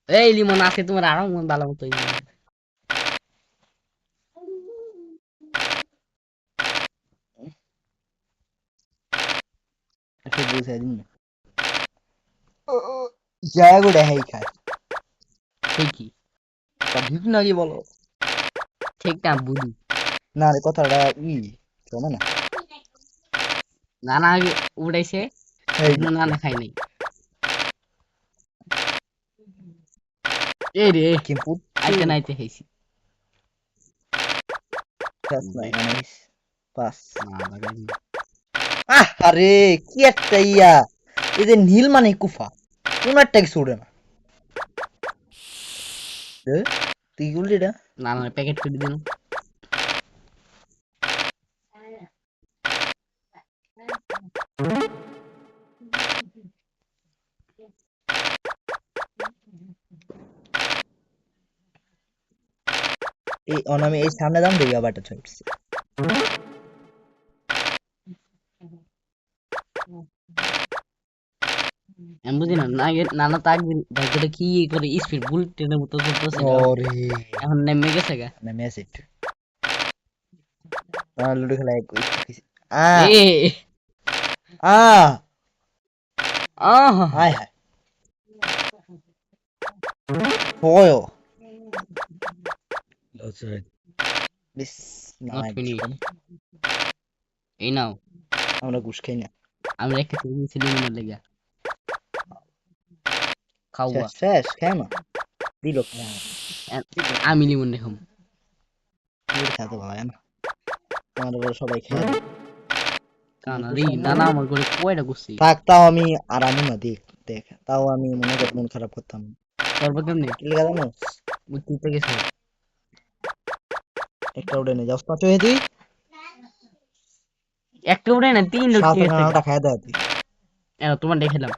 এই লিমন আছে তোমার আরো মন ভালো মতো একটু বুঝাই দিন না জায়গা গোটা হেই খায় ঠিকই ঠিক না কি বলো ঠিক না বুঝি না রে কথাটা শোনো না নানা আগে উড়াইছে এই এখনো নানা খাই নাই এই রে কিন্তু আইতে নাইতে খাইছি নাইস পাস না লাগাই আরে কি একটা ইয়া এই যে নীল মানে কুফা কোন একটা কিছু উড়ে না তুই কি বললি এটা নানা প্যাকেট করে দিন এই অনামি এই সামনে দাম দেখি আবার একটা ছড়ছে আমি বুঝি না নানা তো একদিন বাইকটা কি করে স্পিড বুলেট ট্রেনের মতো চলতেছে ওরে এখন নেমে গেছে গা না মেসেজ লুডো খেলা এক এ আ আহ হায় হায় হয় বিস না নট ফিনিশ এই নাও আমরা ঘুষ খাই না আমি রেখে দিয়েছি লিমনের লেগে খাওয়া শেষ শেষ খাই না দিল আমি লিমন রেখম খাতে ভালো হয় না আমাদের ঘরে সবাই খায় কানা রে নানা আমার করে কয়টা করছি থাক তাও আমি আরামও না দেখ দেখ তাও আমি মনে কর মন খারাপ করতাম করবো কেমনে কি লেগে জানো বুঝতে গেছো একটা উঠে নিয়ে যাও পাঁচ হয়ে তুই একটা উঠে না তিন লোক সাত ঠিক আছে রান্নাটা খাই দেয় তুই তোমার দেখলাম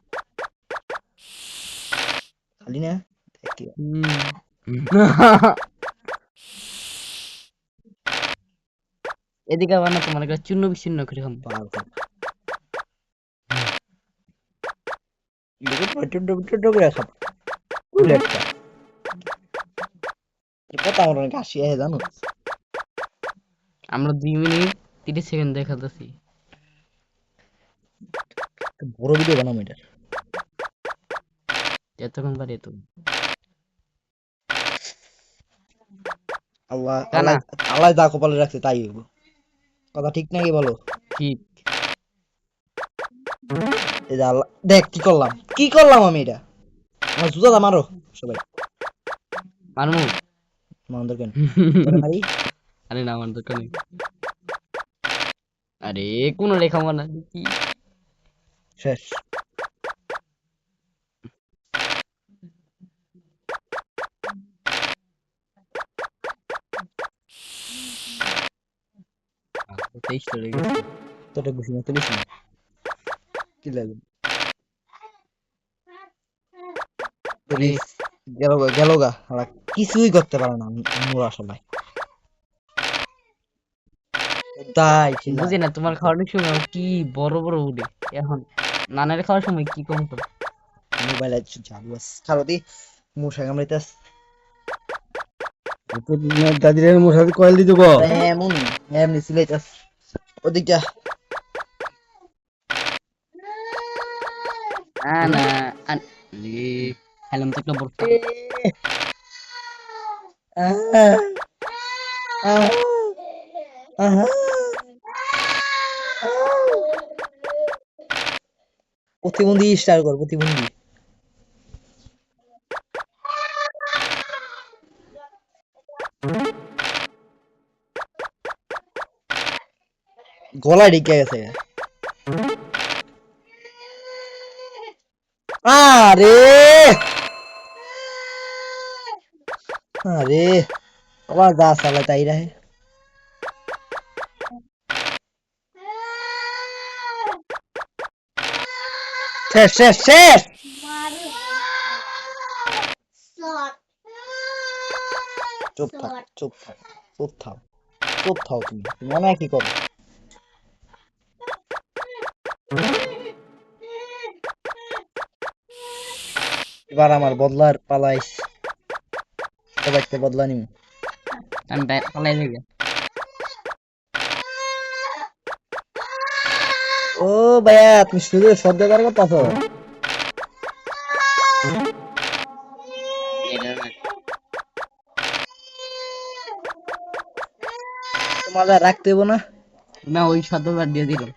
খালি না দেখি এদিকে আবার না তোমার কাছে চূর্ণ বিচ্ছিন্ন করে খাম পার কর দেখে টোটো করে খাবো কুলেটটা কথা আমার অনেক হাসি আসে জানো আমরা 2 মিনিট 30 সেকেন্ড দেখাতেছি বড় ভিডিও বানাবো এটা এতক্ষণ পারে তো আল্লাহ কানা আল্লাহ আল্লাহ যা কপালে রাখছে তাই হইব কথা ঠিক নাকি বলো ঠিক এই যে আল্লাহ দেখ কি করলাম আমি এটা আমার জুতা মারো সবাই মারমু মানদের কেন তোরে মারি আরে না আমার দোকানে আরে কোন রেখা মানা কি শেষ তেইশ চলে গেছে তোটা ঘুষি না তুলিস না কি লাগে তুলিস গেল গা ওরা কিছুই করতে পারে না মোরা সবাই তাই ছিল বুঝি না তোমার খাওয়ানোর সময় কি বড় বড় উঠে এখন নানার খাওয়ার সময় কি কম করে মোবাইল চালু আছে খালো দি মশা কামড়াইতাস দাদির মশারি কয়েল দিতে গো এমন এমনি সিলাইতাস ওদিকটা না খেলাম তো একটা বড় প্রতিবন্ধী স্টার কর প্রতিবন্ধী গলায় ঢেকে গেছে আরে আরে আবার গা চালায় তাই রাহে শেষ শেষ শেষ চুপ থাক চুপ থাক চুপ থাক চুপ থাও তুমি তুমি অনেক কি করো এবার আমার বদলার পালাইস, সবাইকে বদলা নিব। আমি পালাই যাই। ও ভাইয়া তুমি শুধু শব্দ বার করতেছো। তোমার রাখতে হইব না। না ওই শব্দবার দিয়ে দিলাম।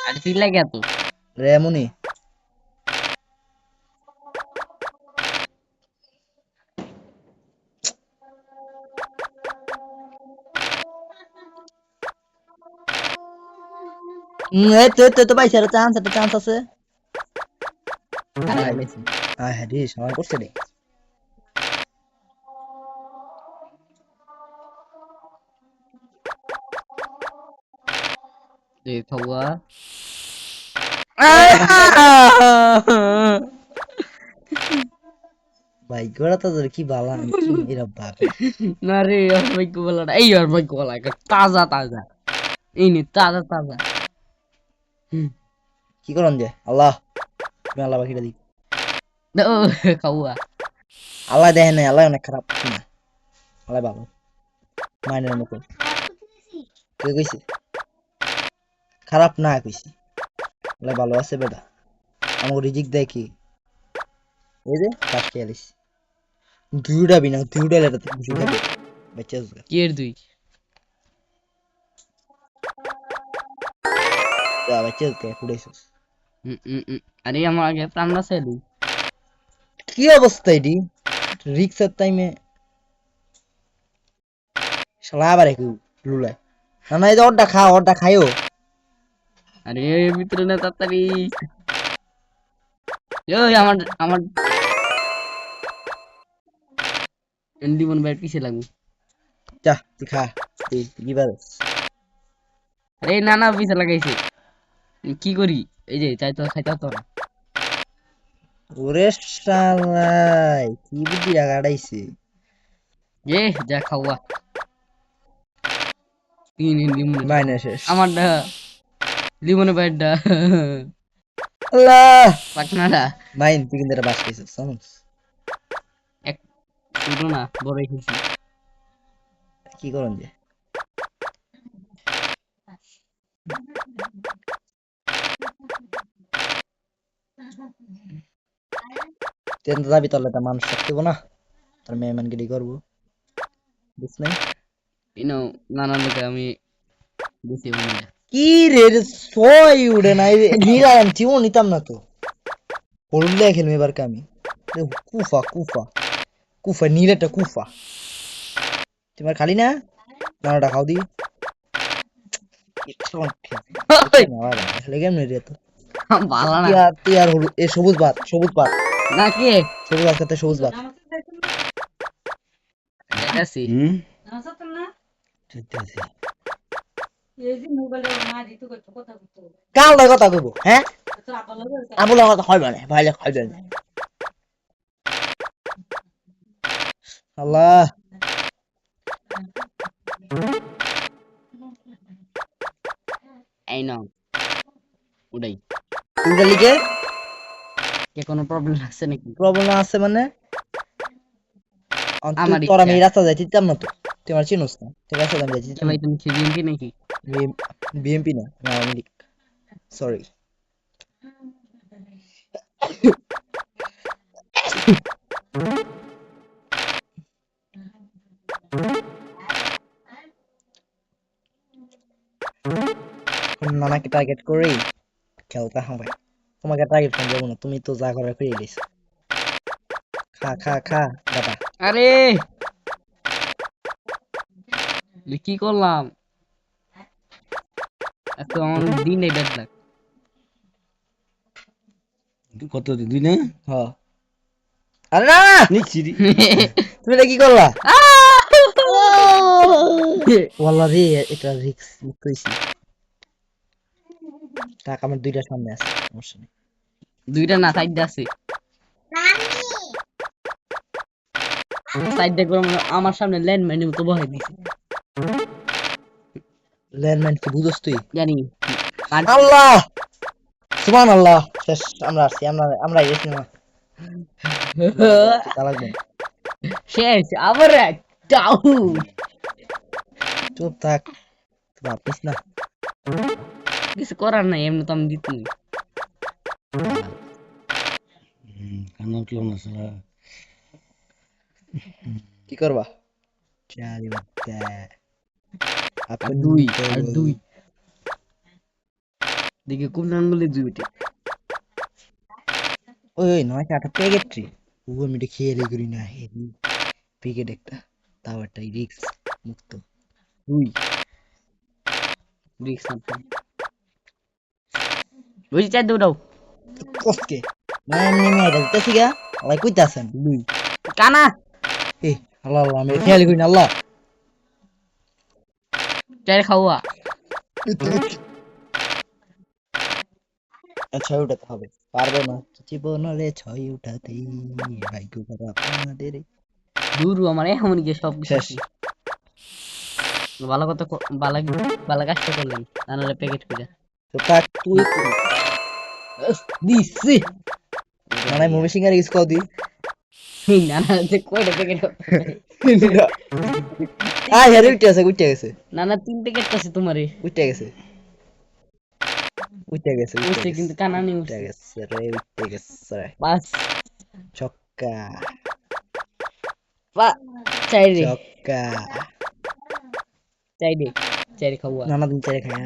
আর ঠিক লাগে এত রেমনি এই তো ভাই স্যার চান্স আছে। আরে আইলেছি। হ্যাঁ রে সময় করছে রে। দেখবা ভাই গোড়া তো তোর কি বালা কি এরা বাপ। না রে আর ভাগ্য বলা না এই আর ভাগ্য বলা তাজা তাজা এই নে তাজা তাজা কি করন যে আল্লাহ, তুমি আল্লাহ বাকিটা দিই। ও খাওয়া আল্লাহ দেখে নাই, আল্লাহ অনেক খারাপ না, আল্লাহ ভালো মাইনের মতো। কে কইছে খারাপ না কইছি, আল্লাহ ভালো আছে বেটা। আমাকে রিজিক দেয় কি এই যে পাশ খেয়ে আলিস দুইটা বিনা দুইটা লেটাতে দুইটা বেঁচে আসবে। কি এর দুই যা বেঁচে আসবে ফুটাইছিস। আরে আমার আগে প্রাণ আছে দুই কি অবস্থা এটি রিক্সের টাইমে শালা আবার একটু লুলায়। না না এই যে অর্ডা খাইও। আরে এর ভিতরে না তাড়াতাড়ি ওই আমার আমার এন্ডিমন ব্যাট পিছে লাগবে যা তুই খা তুই কি পারস। আরে না না পিছে লাগাইছে কি করি এই যে চাই তো খাইতে তো ওরে শালাই কি বুদ্ধি গাড়াইছে। এ যা খাওয়া তিন এন্ডিমন মাইনে শেষ আমারটা লিমনের ব্যাটটা আল্লাহ পাকনাটা মাইন তুই কিন্তু এটা বাস খাইছিস জানিস। এক ছোট না বড় খেয়েছি কি করন যে তেন যাবি তাহলে তা মানুষ থাকতেব না, তার মেহমানগিরি করবো বুঝ নাই। ইনো নানা লোকে আমি দিছি বন্ধুটা কি রে ছয় উড়ে নাই নিরায়ণ চিও নিতাম না তো পড়লে খেলবে এবার আমি কুফা কুফা কুফা নীলেটা কুফা তোমার খালি না নানাটা খাও দি কেমন রে তো ভালো না তুই আর হলুদ এ সবুজ ভাত না কি সবুজ ভাত খাতে সবুজ ভাত যাইতাছি কালটা কথা কইব হ্যাঁ আবুলা কথা খাইবে না ভাইলে খাইবে না আল্লাহ এই নাও উড়াই তুই লিখে কে কোনো প্রবলেম আছে নাকি প্রবলেম আছে মানে আমার তোর আমি ইচ্ছা। রাস্তা যাইতাম না তো তুই আমার চিনোস না তুই রাস্তা আমি কে যাইতাম ভাই তুমি কি বিএনপি নাকি বিএমপি না আওয়ামী লীগ সরি নানাকে টার্গেট করেই খেলতে হবে। তোমাকে টার্গেট করে দেবো না, তুমি তো যা করে করে দিস। খা খা খা দাদা আরে কি করলাম এত আমার দিন নেই ব্যাড লাগ কত দুই না হ আরে না নিচ্ছি তুমি এটা কি করলা ওয়াল্লা রে এটা রিক্স কইছি টাকা আমার দুইটা সামনে আছে সমস্যা নেই দুইটা না সাইড আছে সাইড দেখো আমার সামনে ল্যান্ডমাইনের মতো বহাই দিছে ল্যান্ডম্যান কি বুঝছ তুই জানি আল্লাহ সুবহানাল্লাহ শেষ আমরা আসছি আমরা গেছি না লাগবে শেষ আবার একটা আউট। চুপ থাক ভাবিস না কিছু করার নাই, এমনি তো আমি জিতনি। কান্না উঠলো না সারা। কি করবা চারি বাচ্চা আর দুই আর দুই দিকে কোন নাম বলে দুই উঠে। ওই ওই নয় একটা প্যাকেট ট্রি ও আমি এটা খেয়ে রে করি না হেভি প্যাকেট একটা তাও একটা রিক্স মুক্ত দুই রিক্স না বুঝি চাই দৌড়াও। কষ্টকে না এমনি আমি এটা দিতেছি গা ওই কইতাছেন দুই কানা এ আল্লাহ আল্লাহ আমি খেয়ালি করি না আল্লাহ চাই খাওয়া। ছয় উঠাতে হবে পারবো না জীবন রে ছয় উঠাতে ভাগ্য খারাপ আমাদের দূর আমার এমন গিয়ে সব শেষ ভালো কথা ভালো ভালো কাজটা করলেন নানারে প্যাকেট করে তো থাক তুই দিছি। মানে মুভি সিঙ্গার ইউজ কর দি নানা যে কয়টা প্যাকেট আয় হেরে উঠে গেছে নানা 3 প্যাকেট আছে তোমারে উঠে গেছে উঠছে কিন্তু কানা নেই উঠে গেছে রে বাস ছক্কা চাই রে ছক্কা চাই রে খাওয়া। নানা দিন চারে খায়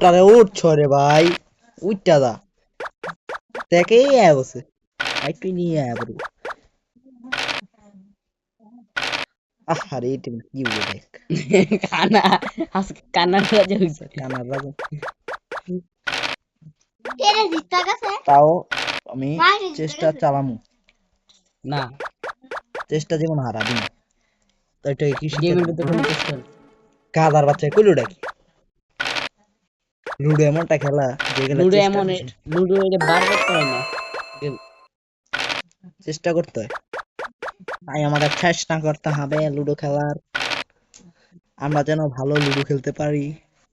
আরে উঠছ রে ভাই উঠটা দা দেখেই বসে একটু নিয়ে আবার আরে টিম কি বলে দেখ কানা আজকে কান্নার রাজা হইছে। কানার রাজা তেরে জিততা গেছে তাও আমি চেষ্টা চালামু না চেষ্টা যেমন হারাবি না তো এটা কি গেমের ভিতরে কোনো চেষ্টা নেই। কাদার বাচ্চা কইলো ডাকি লুডো এমনটা খেলা যেগুলো লুডো এমন লুডো এটা বার করতে হয় না চেষ্টা করতে হয় তাই আমাদের চেষ্টা করতে হবে লুডো খেলার আমরা যেন ভালো লুডো খেলতে পারি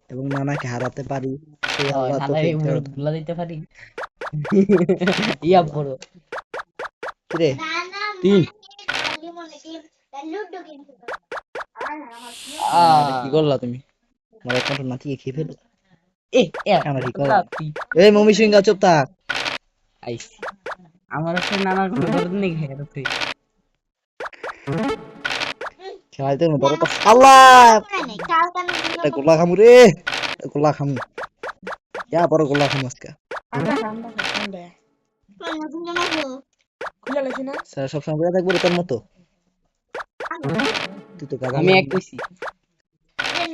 এবং নানাকে হারাতে পারি সেই আল্লাহ তৌফিক দাও। ভুলা দিতে পারি ইয়া বড় কিরে নানা তিন খালি মনে কি লুডো গেম কি করলা তুমি আমার অ্যাকাউন্ট নাতিয়ে খেয়ে ফেলো এ আমার কি করলা এই মমি সিংহা চুপ থাক আইস আমার কাছে নানার কোনো দরদ নেই খেয়ে তুই খেলাইতে না ধরো তো আল্লাহ নাই কাল কাল এটা গোলা খামু রে গোলা খামু যা বড় গোলা খামু আজকে স্যার সব সময় বলে থাকবো রে তোর মতো তুই তো গাধা আমি এক কইছি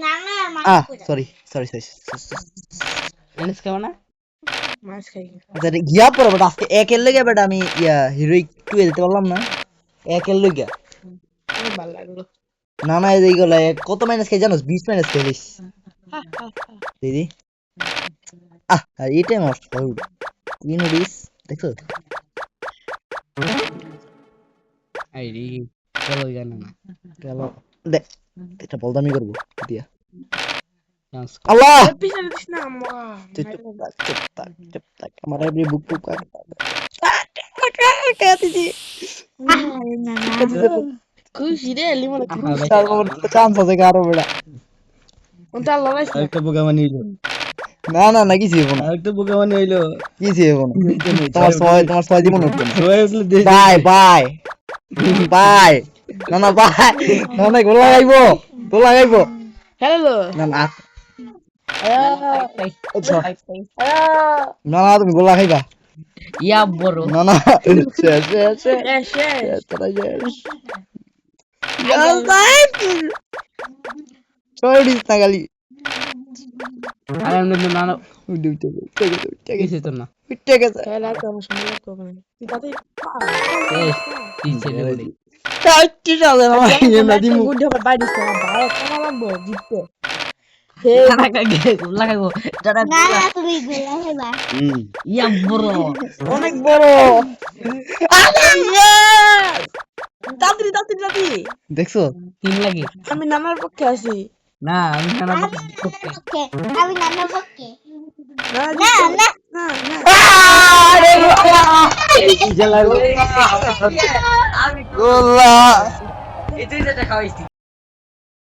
নানা সরি এনএস খাও না আচ্ছা রে গিয়া পড়ো বেটা আজকে একের লেগে বেটা আমি ইয়া হিরোইক 2 দিতে পারলাম না একের লেগে না না এই গলা কত মাইনাস খাই জানোস 20 মাইনাস খেলিস দিদি আর এটা আমার ফাউল তিন উড়িস দেখো আই রে চলো জানা না গেল দেখ এটা বলদামি করবো দিয়া চান্স আল্লাহ তুই চুপ থাক আমার এমনি বুক বুক খুশি রে লিমন চান্স আছে কারো বেড়া কোনটা লড়াই আরেকটা বোকা বানিয়ে না কিছু হইব না আরেকটা বোকা বানিয়ে হইলো কিছু হইব না তোমার ছয় জীবন উঠবে না সবাই আসলে দেশ বাই না গোলা গাইবো হ্যালো না আচ্ছা না তুমি গোলা খাইবা ইয়া বড় না শেষ ছয় উড়িস না খালি আর এমনি তো নানা উঠে কিছু তো না গেছে খেলা তো আমার সঙ্গে লাগতো না তুই তাতে এই ছেলে বলি গুড হবে বাইরে ভালো খেলা লাগবো জিততে নানা কাকে গোল্লা খাইবো যারা না না তুমি গোলা হেবা ইয়া বড় অনেক বড় তাড়াতাড়ি তাড়াতাড়ি তাড়াতাড়ি দেখছো তিন লাগে আমি নানার পক্ষে আছি না আমি নানা আমি নানার পক্ষে আমি নানার পক্ষে না না না না না গোল্লা এই তুই যেটা খাওয়াইছিস